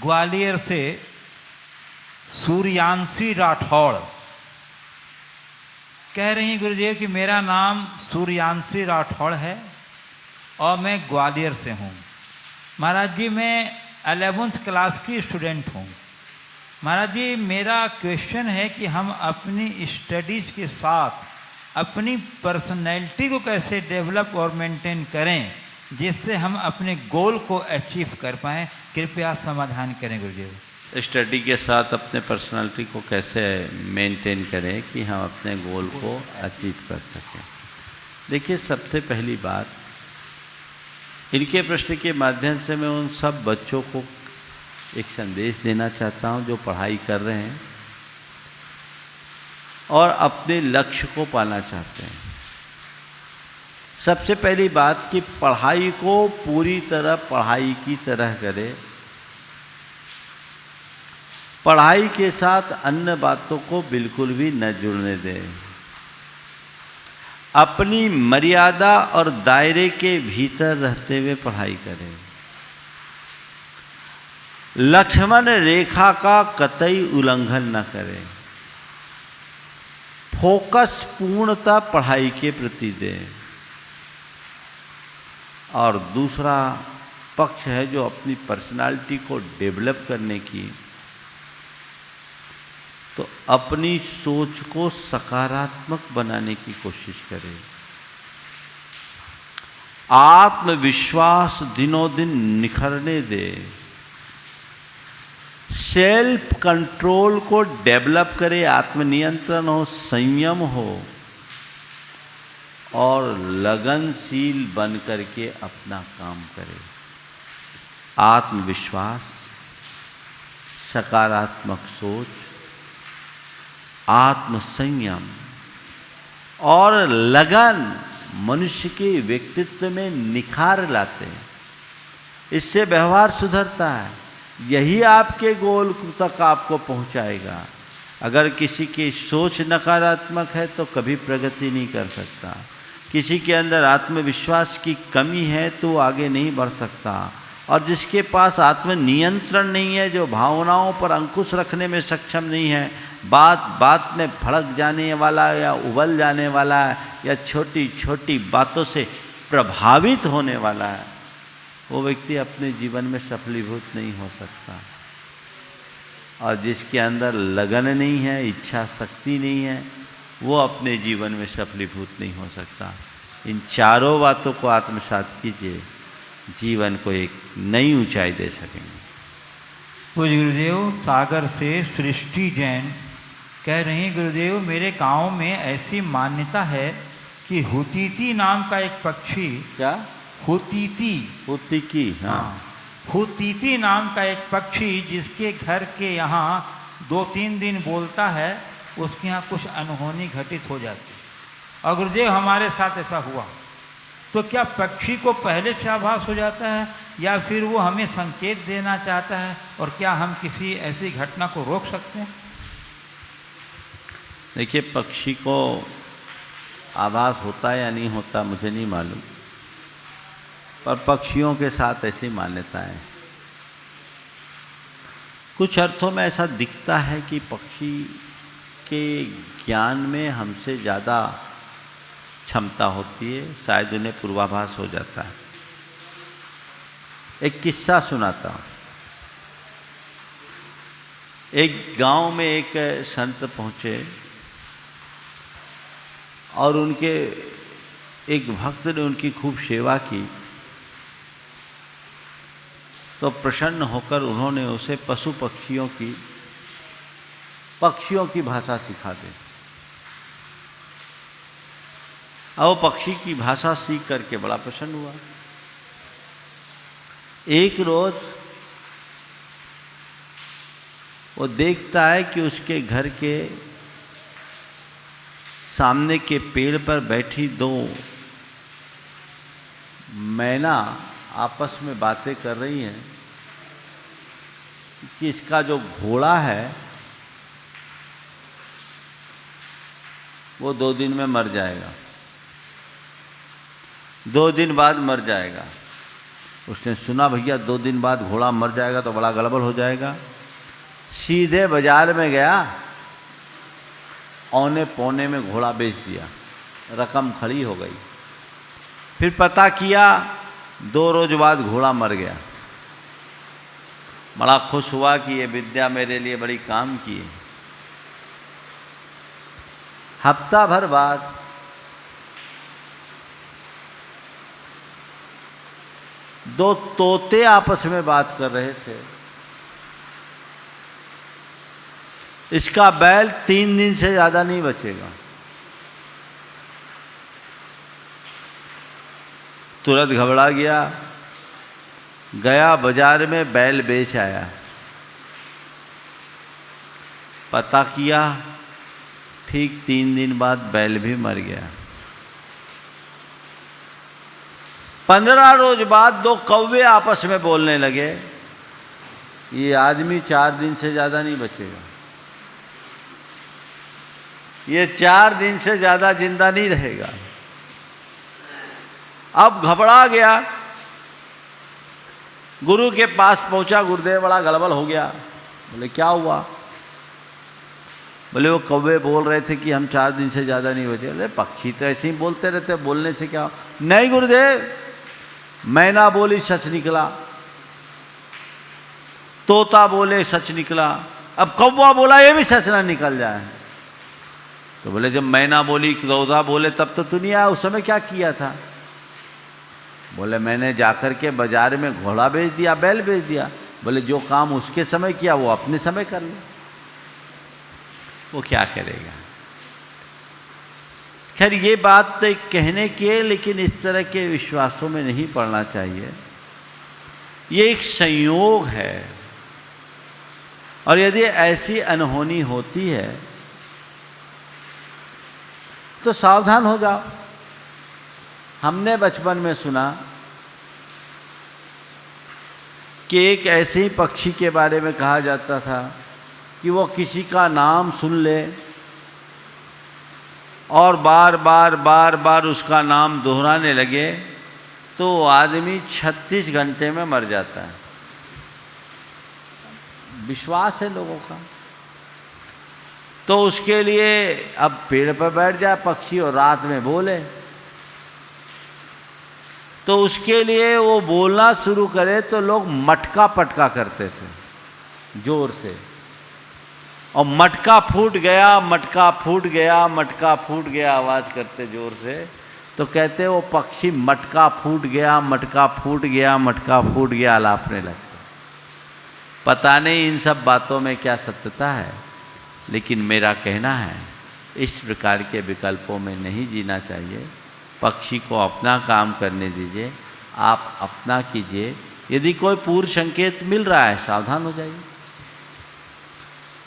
ग्वालियर से सूर्यांशी राठौड़ कह रही हैं गुरुदेव कि मेरा नाम सूर्यांशी राठौड़ है और मैं ग्वालियर से हूँ। महाराज जी, मैं 11th क्लास की स्टूडेंट हूँ। महाराज जी, मेरा क्वेश्चन है कि हम अपनी स्टडीज़ के साथ अपनी पर्सनैलिटी को कैसे डेवलप और मेंटेन करें, जिससे हम अपने गोल को अचीव कर पाएँ। कृपया समाधान करें गुरुदेव। स्टडी के साथ अपने पर्सनालिटी को कैसे मेंटेन करें कि हम अपने गोल को अचीव कर सकें। देखिए, सबसे पहली बात, इनके प्रश्न के माध्यम से मैं उन सब बच्चों को एक संदेश देना चाहता हूं जो पढ़ाई कर रहे हैं और अपने लक्ष्य को पाना चाहते हैं। सबसे पहली बात कि पढ़ाई को पूरी तरह पढ़ाई की तरह करें। पढ़ाई के साथ अन्य बातों को बिल्कुल भी न जुड़ने दें। अपनी मर्यादा और दायरे के भीतर रहते हुए पढ़ाई करें। लक्ष्मण रेखा का कतई उल्लंघन न करें। फोकस पूर्णतः पढ़ाई के प्रति दें। और दूसरा पक्ष है जो अपनी पर्सनालिटी को डेवलप करने की, तो अपनी सोच को सकारात्मक बनाने की कोशिश करें। आत्मविश्वास दिनों दिन निखरने दे। सेल्फ कंट्रोल को डेवलप करे, आत्मनियंत्रण हो, संयम हो और लगनशील बन करके अपना काम करे। आत्मविश्वास, सकारात्मक सोच, आत्मसंयम और लगन मनुष्य के व्यक्तित्व में निखार लाते हैं, इससे व्यवहार सुधरता है, यही आपके गोल तक आपको पहुंचाएगा। अगर किसी की सोच नकारात्मक है तो कभी प्रगति नहीं कर सकता, किसी के अंदर आत्मविश्वास की कमी है तो वो आगे नहीं बढ़ सकता, और जिसके पास आत्मनियंत्रण नहीं है, जो भावनाओं पर अंकुश रखने में सक्षम नहीं है, बात बात में भड़क जाने वाला या उबल जाने वाला है, या छोटी छोटी बातों से प्रभावित होने वाला है, वो व्यक्ति अपने जीवन में सफलीभूत नहीं हो सकता। और जिसके अंदर लगन नहीं है, इच्छा शक्ति नहीं है, वो अपने जीवन में सफलीभूत नहीं हो सकता। इन चारों बातों को आत्मसात कीजिए, जीवन को एक नई ऊंचाई दे सकेंगे। पूज्य गुरुदेव, सागर से सृष्टि जैन कह रही, गुरुदेव मेरे गांव में ऐसी मान्यता है कि हुतीती नाम का एक पक्षी, क्या हुतीती, हाँ, हुतीती नाम का एक पक्षी जिसके घर के यहाँ 2-3 दिन बोलता है, उसके यहाँ कुछ अनहोनी घटित हो जाती। और गुरुदेव हमारे साथ ऐसा हुआ, तो क्या पक्षी को पहले से आभास हो जाता है या फिर वो हमें संकेत देना चाहता है, और क्या हम किसी ऐसी घटना को रोक सकते हैं? देखिए, पक्षी को आभास होता है या नहीं होता मुझे नहीं मालूम, पर पक्षियों के साथ ऐसी मान्यता है। कुछ अर्थों में ऐसा दिखता है कि पक्षी के ज्ञान में हमसे ज़्यादा क्षमता होती है, शायद उन्हें पूर्वाभास हो जाता है। एक किस्सा सुनाता हूँ। एक गांव में एक संत पहुँचे और उनके एक भक्त ने उनकी खूब सेवा की, तो प्रसन्न होकर उन्होंने उसे पशु पक्षियों की भाषा सिखा दी। और वो पक्षी की भाषा सीख करके बड़ा प्रसन्न हुआ। एक रोज वो देखता है कि उसके घर के सामने के पेड़ पर बैठी 2 मैना आपस में बातें कर रही हैं कि इसका जो घोड़ा है वो 2 दिन में मर जाएगा, 2 दिन बाद मर जाएगा। उसने सुना भैया 2 दिन बाद घोड़ा मर जाएगा तो बड़ा गड़बड़ हो जाएगा। सीधे बाजार में गया, औने पौने में घोड़ा बेच दिया, रकम खड़ी हो गई। फिर पता किया 2 रोज बाद घोड़ा मर गया। बड़ा खुश हुआ कि ये विद्या मेरे लिए बड़ी काम की है। हफ्ता भर बाद दो तोते आपस में बात कर रहे थे। इसका बैल 3 दिन से ज्यादा नहीं बचेगा। तुरंत घबरा गया बाजार में बैल बेच आया। पता किया ठीक 3 दिन बाद बैल भी मर गया। 15 रोज बाद 2 कौवे आपस में बोलने लगे, ये आदमी 4 दिन से ज्यादा नहीं बचेगा, ये 4 दिन से ज्यादा जिंदा नहीं रहेगा। अब घबरा गया, गुरु के पास पहुंचा, गुरुदेव बड़ा गड़बड़ हो गया। बोले क्या हुआ? बोले वो कौवे बोल रहे थे कि हम 4 दिन से ज़्यादा नहीं बचे। बोले पक्षी तो ऐसे ही बोलते रहते, बोलने से क्या? नहीं गुरुदेव, मैना बोली सच निकला, तोता बोले सच निकला, अब कौवा बोला ये भी सच ना निकल जाए। तो बोले जब मैना बोली तोता बोले तब तो तू नहीं आया, उस समय क्या किया था? बोले मैंने जाकर के बाजार में घोड़ा बेच दिया, बैल बेच दिया। बोले जो काम उसके समय किया वो अपने समय कर ले, वो क्या करेगा? खैर ये बात तो एक कहने की है, लेकिन इस तरह के विश्वासों में नहीं पड़ना चाहिए। ये एक संयोग है, और यदि ऐसी अनहोनी होती है तो सावधान हो जाओ। हमने बचपन में सुना कि एक ऐसे ही पक्षी के बारे में कहा जाता था कि वो किसी का नाम सुन ले और बार बार बार बार उसका नाम दोहराने लगे तो आदमी 36 घंटे में मर जाता है। विश्वास है लोगों का। तो उसके लिए अब पेड़ पर बैठ जाए पक्षी और रात में बोले, तो उसके लिए वो बोलना शुरू करे तो लोग मटका पटका करते थे जोर से, और मटका फूट गया, मटका फूट गया, मटका फूट गया आवाज़ करते जोर से। तो कहते वो पक्षी मटका फूट गया, मटका फूट गया, मटका फूट गया अलापने लगते। पता नहीं इन सब बातों में क्या सत्यता है, लेकिन मेरा कहना है इस प्रकार के विकल्पों में नहीं जीना चाहिए। पक्षी को अपना काम करने दीजिए, आप अपना कीजिए। यदि कोई पूर्व संकेत मिल रहा है सावधान हो जाइए।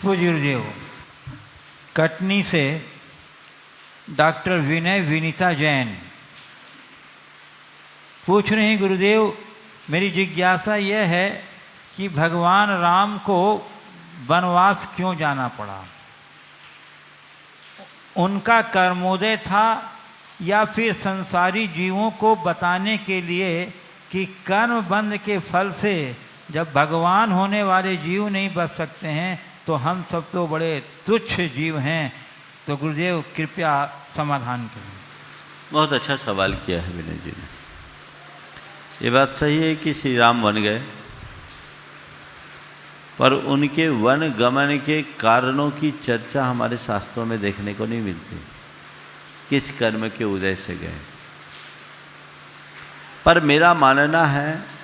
पूज्य गुरुदेव, कटनी से डॉक्टर विनय विनीता जैन पूछ रहे हैं, गुरुदेव मेरी जिज्ञासा यह है कि भगवान राम को वनवास क्यों जाना पड़ा? उनका कर्मोदय था या फिर संसारी जीवों को बताने के लिए कि कर्म बंध के फल से जब भगवान होने वाले जीव नहीं बच सकते हैं तो हम सब तो बड़े तुच्छ जीव हैं? तो गुरुदेव कृपया समाधान करें। बहुत अच्छा सवाल किया है विनय जी ने। ये बात सही है कि श्री राम वन गए, पर उनके वन गमन के कारणों की चर्चा हमारे शास्त्रों में देखने को नहीं मिलती। किस कर्म के उदय से गए? पर मेरा मानना है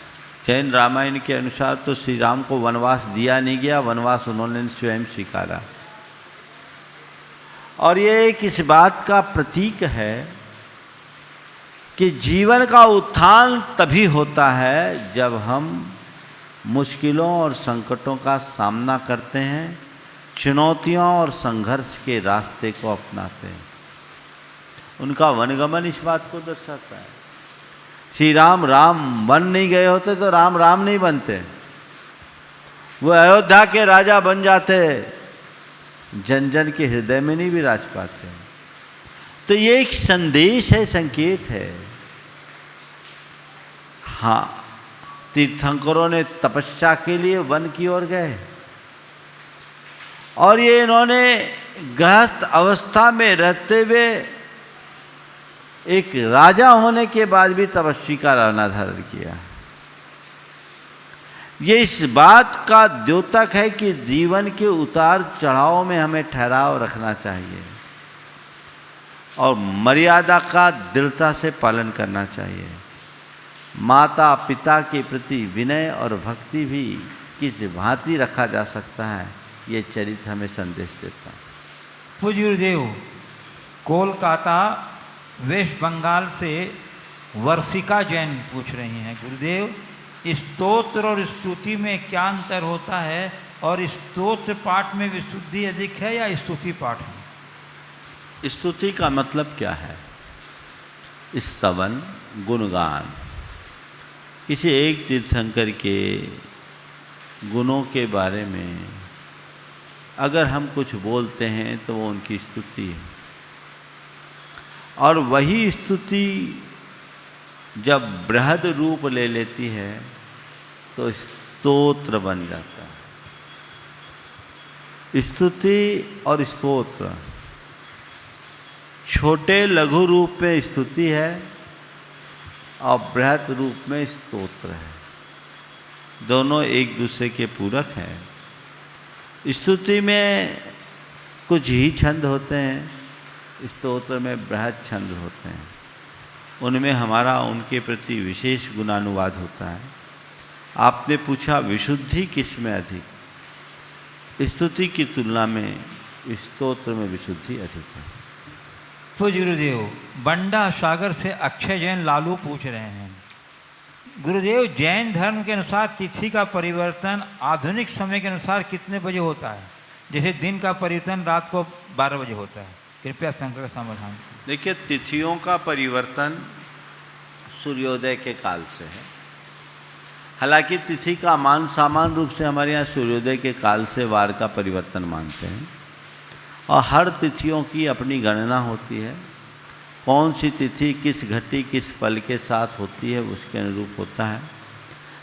जैन रामायण के अनुसार तो श्री राम को वनवास दिया नहीं गया, वनवास उन्होंने स्वयं स्वीकारा। और ये एक इस बात का प्रतीक है कि जीवन का उत्थान तभी होता है जब हम मुश्किलों और संकटों का सामना करते हैं, चुनौतियों और संघर्ष के रास्ते को अपनाते हैं। उनका वनगमन इस बात को दर्शाता है। श्री राम वन नहीं गए होते तो राम नहीं बनते, वो अयोध्या के राजा बन जाते, जन जन के हृदय में नहीं विराज पाते। तो ये एक संदेश है, संकेत है। हाँ, तीर्थंकरों ने तपस्या के लिए वन की ओर गए और ये इन्होंने गृहस्थ अवस्था में रहते हुए एक राजा होने के बाद भी तपस्वी का रहना धारण किया। ये इस बात का द्योतक है कि जीवन के उतार चढ़ाव में हमें ठहराव रखना चाहिए और मर्यादा का दृढ़ता से पालन करना चाहिए। माता पिता के प्रति विनय और भक्ति भी किस भांति रखा जा सकता है, ये चरित्र हमें संदेश देता है। पूज्य गुरुदेव, कोलकाता वेस्ट बंगाल से वर्षिका जैन पूछ रही हैं, गुरुदेव स्तोत्र और स्तुति में क्या अंतर होता है और स्तोत्र पाठ में विशुद्धि अधिक है या स्तुति पाठ में? स्तुति का मतलब क्या है? स्तवन, गुणगान। किसी एक तीर्थंकर के गुणों के बारे में अगर हम कुछ बोलते हैं तो वो उनकी स्तुति है, और वही स्तुति जब बृहद रूप ले लेती है तो स्तोत्र बन जाता है। स्तुति और स्तोत्र छोटे लघु रूप में स्तुति है और बृहद रूप में स्तोत्र है। दोनों एक दूसरे के पूरक हैं। स्तुति में कुछ ही छंद होते हैं, स्तोत्र में बृहद छंद होते हैं। उनमें हमारा उनके प्रति विशेष गुणानुवाद होता है। आपने पूछा विशुद्धि किस में अधिक? स्तुति की तुलना में स्तोत्र में विशुद्धि अधिक है। पूज्य गुरुदेव, बंडा सागर से अक्षय जैन लालू पूछ रहे हैं, गुरुदेव जैन धर्म के अनुसार तिथि का परिवर्तन आधुनिक समय के अनुसार कितने बजे होता है? जैसे दिन का परिवर्तन रात को 12 बजे होता है। कृपया शंका का समाधान। देखिए, तिथियों का परिवर्तन सूर्योदय के काल से है। हालांकि तिथि का मान सामान्य रूप से हमारे यहाँ सूर्योदय के काल से वार का परिवर्तन मानते हैं, और हर तिथियों की अपनी गणना होती है। कौन सी तिथि किस घटी किस पल के साथ होती है उसके अनुरूप होता है।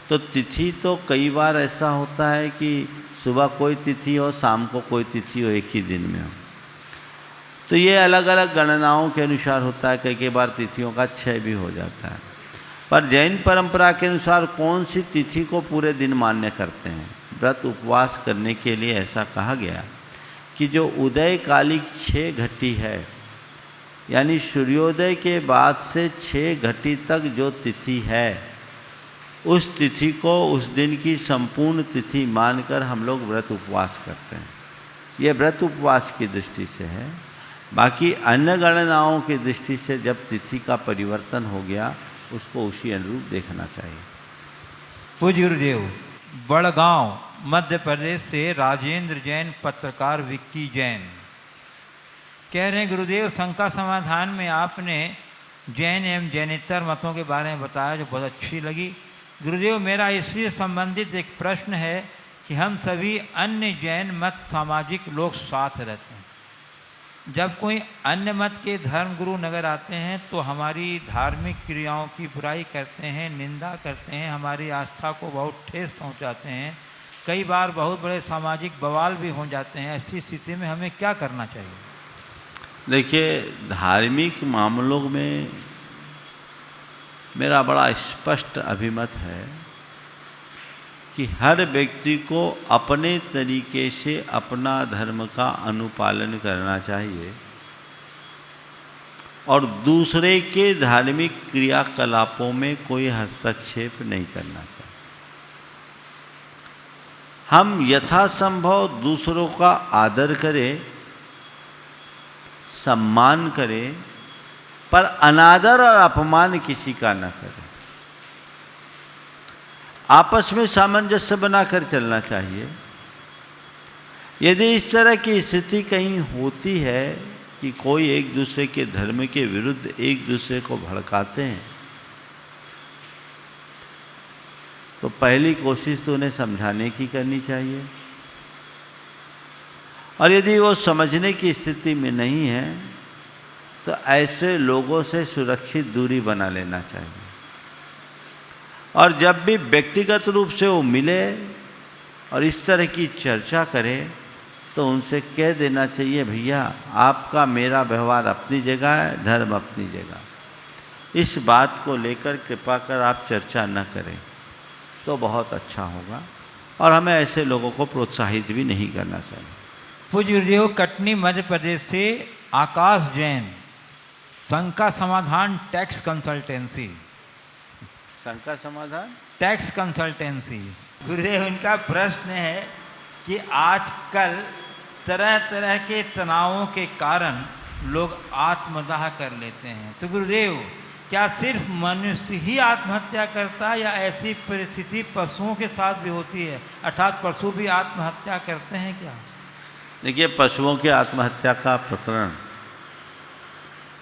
तो तिथि तो कई बार ऐसा होता है कि सुबह कोई तिथि हो, शाम को कोई तिथि हो, एक ही दिन में हो। तो ये अलग अलग गणनाओं के अनुसार होता है। कई बार तिथियों का क्षय भी हो जाता है। पर जैन परंपरा के अनुसार कौन सी तिथि को पूरे दिन मान्य करते हैं? व्रत उपवास करने के लिए ऐसा कहा गया कि जो उदयकालिक 6 घटी है, यानी सूर्योदय के बाद से 6 घटी तक जो तिथि है, उस तिथि को उस दिन की संपूर्ण तिथि मानकर हम लोग व्रत उपवास करते हैं। ये व्रत उपवास की दृष्टि से है। बाकी अन्य गणनाओं की दृष्टि से जब तिथि का परिवर्तन हो गया, उसको उसी अनुरूप देखना चाहिए। पूज्य गुरुदेव, बड़गांव मध्य प्रदेश से राजेंद्र जैन पत्रकार विक्की जैन कह रहे हैं, गुरुदेव शंका समाधान में आपने जैन एवं जैनेतर मतों के बारे में बताया, जो बहुत अच्छी लगी। गुरुदेव, मेरा इससे संबंधित एक प्रश्न है कि हम सभी अन्य जैन मत सामाजिक लोग साथ रहते हैं। जब कोई अन्य मत के धर्म गुरु नगर आते हैं तो हमारी धार्मिक क्रियाओं की बुराई करते हैं, निंदा करते हैं, हमारी आस्था को बहुत ठेस पहुंचाते हैं। कई बार बहुत बड़े सामाजिक बवाल भी हो जाते हैं। ऐसी स्थिति में हमें क्या करना चाहिए? देखिए, धार्मिक मामलों में मेरा बड़ा स्पष्ट अभिमत है कि हर व्यक्ति को अपने तरीके से अपना धर्म का अनुपालन करना चाहिए और दूसरे के धार्मिक क्रियाकलापों में कोई हस्तक्षेप नहीं करना चाहिए। हम यथासंभव दूसरों का आदर करें, सम्मान करें, पर अनादर और अपमान किसी का न करें। आपस में सामंजस्य बनाकर चलना चाहिए। यदि इस तरह की स्थिति कहीं होती है कि कोई एक दूसरे के धर्म के विरुद्ध एक दूसरे को भड़काते हैं, तो पहली कोशिश तो उन्हें समझाने की करनी चाहिए, और यदि वो समझने की स्थिति में नहीं है तो ऐसे लोगों से सुरक्षित दूरी बना लेना चाहिए। और जब भी व्यक्तिगत रूप से वो मिले और इस तरह की चर्चा करे तो उनसे कह देना चाहिए, भैया आपका मेरा व्यवहार अपनी जगह है, धर्म अपनी जगह। इस बात को लेकर कृपा कर आप चर्चा न करें तो बहुत अच्छा होगा, और हमें ऐसे लोगों को प्रोत्साहित भी नहीं करना चाहिए। पूज्य गुरुदेव, कटनी मध्य प्रदेश से आकाश जैन, शंका समाधान टैक्स कंसल्टेंसी। शंका समाधान टैक्स कंसल्टेंसी। गुरुदेव, इनका प्रश्न है कि आजकल तरह तरह के तनावों के कारण लोग आत्मदाह कर लेते हैं। तो गुरुदेव, क्या सिर्फ मनुष्य ही आत्महत्या करता है या ऐसी परिस्थिति पशुओं के साथ भी होती है, अर्थात पशु भी आत्महत्या करते हैं क्या? देखिए, पशुओं के आत्महत्या का प्रकरण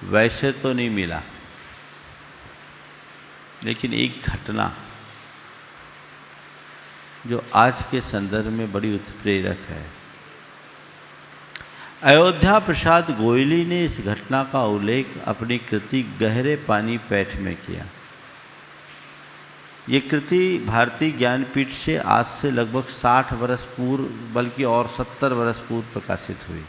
वैसे तो नहीं मिला, लेकिन एक घटना जो आज के संदर्भ में बड़ी उत्प्रेरक है। अयोध्या प्रसाद गोयली ने इस घटना का उल्लेख अपनी कृति गहरे पानी पैठ में किया। ये कृति भारतीय ज्ञानपीठ से आज से लगभग 60 वर्ष पूर्व, बल्कि और 70 वर्ष पूर्व प्रकाशित हुई।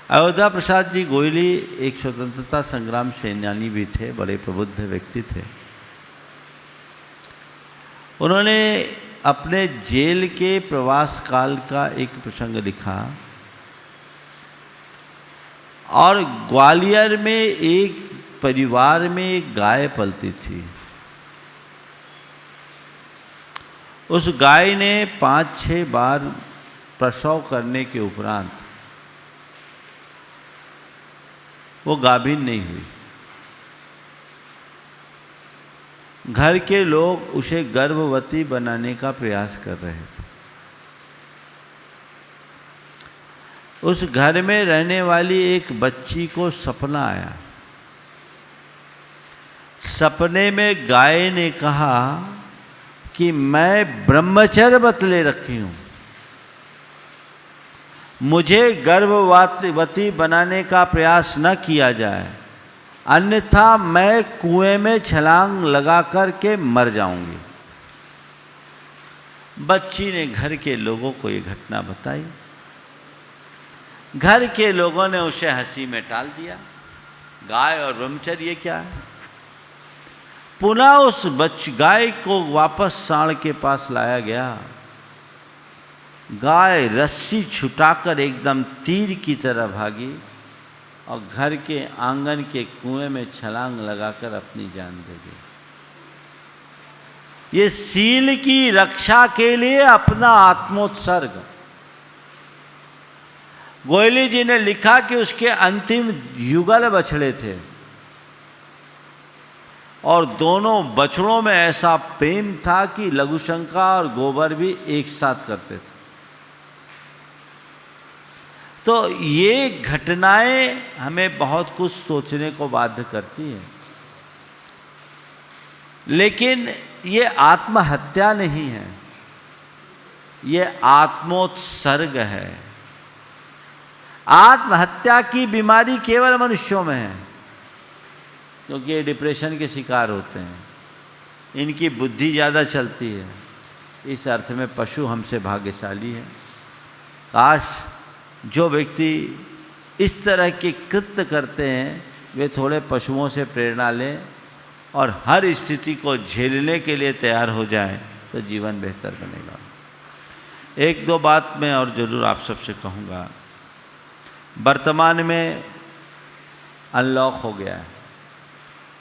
अयोध्या प्रसाद जी गोयली एक स्वतंत्रता संग्राम सेनानी भी थे, बड़े प्रबुद्ध व्यक्ति थे। उन्होंने अपने जेल के प्रवास काल का एक प्रसंग लिखा, और ग्वालियर में एक परिवार में एक गाय पलती थी। उस गाय ने 5-6 बार प्रसव करने के उपरांत वो गाभिन नहीं हुई। घर के लोग उसे गर्भवती बनाने का प्रयास कर रहे थे। उस घर में रहने वाली एक बच्ची को सपना आया। सपने में गाय ने कहा कि मैं ब्रह्मचर्य बतले रखी हूं, मुझे गर्भवती बनाने का प्रयास न किया जाए, अन्यथा मैं कुएं में छलांग लगा कर के मर जाऊंगी। बच्ची ने घर के लोगों को ये घटना बताई। घर के लोगों ने उसे हंसी में टाल दिया। गाय और ब्रह्मचर्य ये क्या है? पुनः उस गाय को वापस सांड के पास लाया गया। गाय रस्सी छुटाकर एकदम तीर की तरह भागी और घर के आंगन के कुएं में छलांग लगाकर अपनी जान दे दी। ये सील की रक्षा के लिए अपना आत्मोत्सर्ग। गोयली जी ने लिखा कि उसके अंतिम युगल बछड़े थे और दोनों बछड़ों में ऐसा प्रेम था कि लघुशंका और गोबर भी एक साथ करते थे। तो ये घटनाएं हमें बहुत कुछ सोचने को बाध्य करती हैं, लेकिन ये आत्महत्या नहीं है, ये आत्मोत्सर्ग है। आत्महत्या की बीमारी केवल मनुष्यों में है, क्योंकि ये डिप्रेशन के शिकार होते हैं, इनकी बुद्धि ज़्यादा चलती है। इस अर्थ में पशु हमसे भाग्यशाली है। काश जो व्यक्ति इस तरह के कृत्य करते हैं वे थोड़े पशुओं से प्रेरणा लें और हर स्थिति को झेलने के लिए तैयार हो जाएं, तो जीवन बेहतर बनेगा। एक दो बात मैं और ज़रूर आप सबसे कहूँगा। वर्तमान में अनलॉक हो गया है,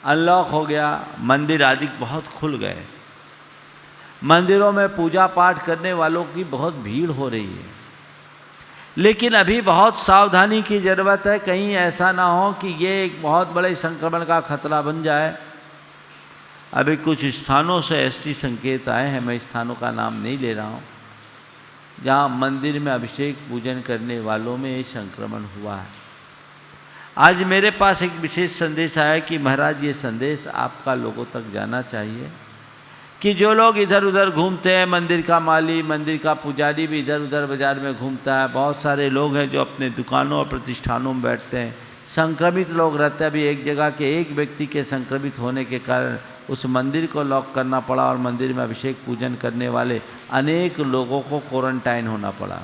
अनलॉक हो गया, मंदिर आदि बहुत खुल गए, मंदिरों में पूजा पाठ करने वालों की बहुत भीड़ हो रही है, लेकिन अभी बहुत सावधानी की ज़रूरत है। कहीं ऐसा ना हो कि ये एक बहुत बड़े संक्रमण का खतरा बन जाए। अभी कुछ स्थानों से ऐसे संकेत आए हैं, मैं स्थानों का नाम नहीं ले रहा हूँ, जहाँ मंदिर में अभिषेक पूजन करने वालों में ये संक्रमण हुआ है। आज मेरे पास एक विशेष संदेश आया कि महाराज ये संदेश आपका लोगों तक जाना चाहिए कि जो लोग इधर उधर घूमते हैं, मंदिर का माली, मंदिर का पुजारी भी इधर उधर बाजार में घूमता है, बहुत सारे लोग हैं जो अपने दुकानों और प्रतिष्ठानों में बैठते हैं, संक्रमित लोग रहते हैं। अभी एक जगह के एक व्यक्ति के संक्रमित होने के कारण उस मंदिर को लॉक करना पड़ा और मंदिर में अभिषेक पूजन करने वाले अनेक लोगों को क्वारंटाइन होना पड़ा।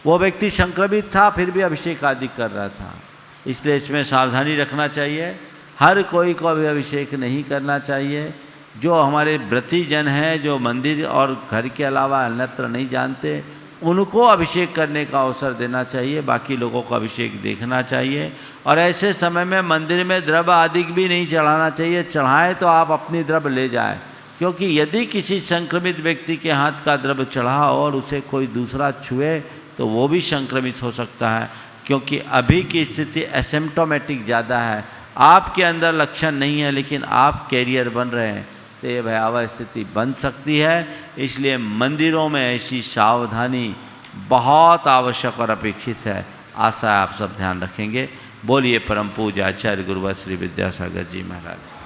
वो व्यक्ति संक्रमित था, फिर भी अभिषेक आदि कर रहा था। इसलिए इसमें सावधानी रखना चाहिए। हर कोई को भी अभिषेक नहीं करना चाहिए। जो हमारे व्रती जन हैं, जो मंदिर और घर के अलावा अन्यत्र नहीं जानते, उनको अभिषेक करने का अवसर देना चाहिए। बाकी लोगों को अभिषेक देखना चाहिए। और ऐसे समय में मंदिर में द्रव्य आदि भी नहीं चढ़ाना चाहिए। चढ़ाएं तो आप अपनी द्रव्य ले जाएं, क्योंकि यदि किसी संक्रमित व्यक्ति के हाथ का द्रव्य चढ़ा और उसे कोई दूसरा छुए तो वो भी संक्रमित हो सकता है, क्योंकि अभी की स्थिति एसिम्प्टोमेटिक ज़्यादा है। आपके अंदर लक्षण नहीं है लेकिन आप कैरियर बन रहे हैं, तो ये भयावह स्थिति बन सकती है। इसलिए मंदिरों में ऐसी सावधानी बहुत आवश्यक और अपेक्षित है। आशा है आप सब ध्यान रखेंगे। बोलिए परम पूज्य आचार्य गुरुवर श्री विद्यासागर जी महाराज।